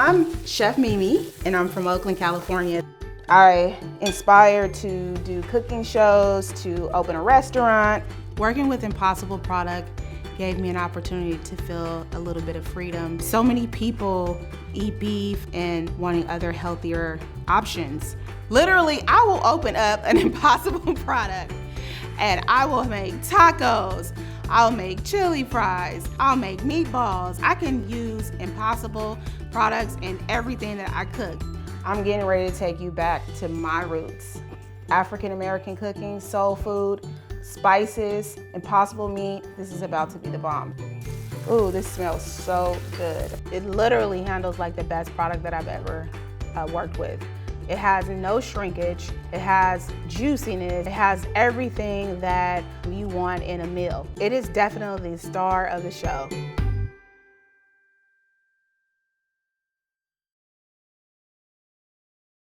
I'm Chef Mimi, and I'm from Oakland, California. I inspired to do cooking shows, to open a restaurant. Working with Impossible product gave me an opportunity to feel a little bit of freedom. So many people eat beef and wanting other healthier options. Literally, I will open up an Impossible product and I will make tacos, I'll make chili fries, I'll make meatballs. I can use Impossible products in everything that I cook. I'm getting ready to take you back to my roots. African American cooking, soul food, spices, Impossible meat. This is about to be the bomb. Ooh, this smells so good. It literally handles like the best product that I've ever worked with. It has no shrinkage, it has juiciness, it has everything that you want in a meal. It is definitely the star of the show.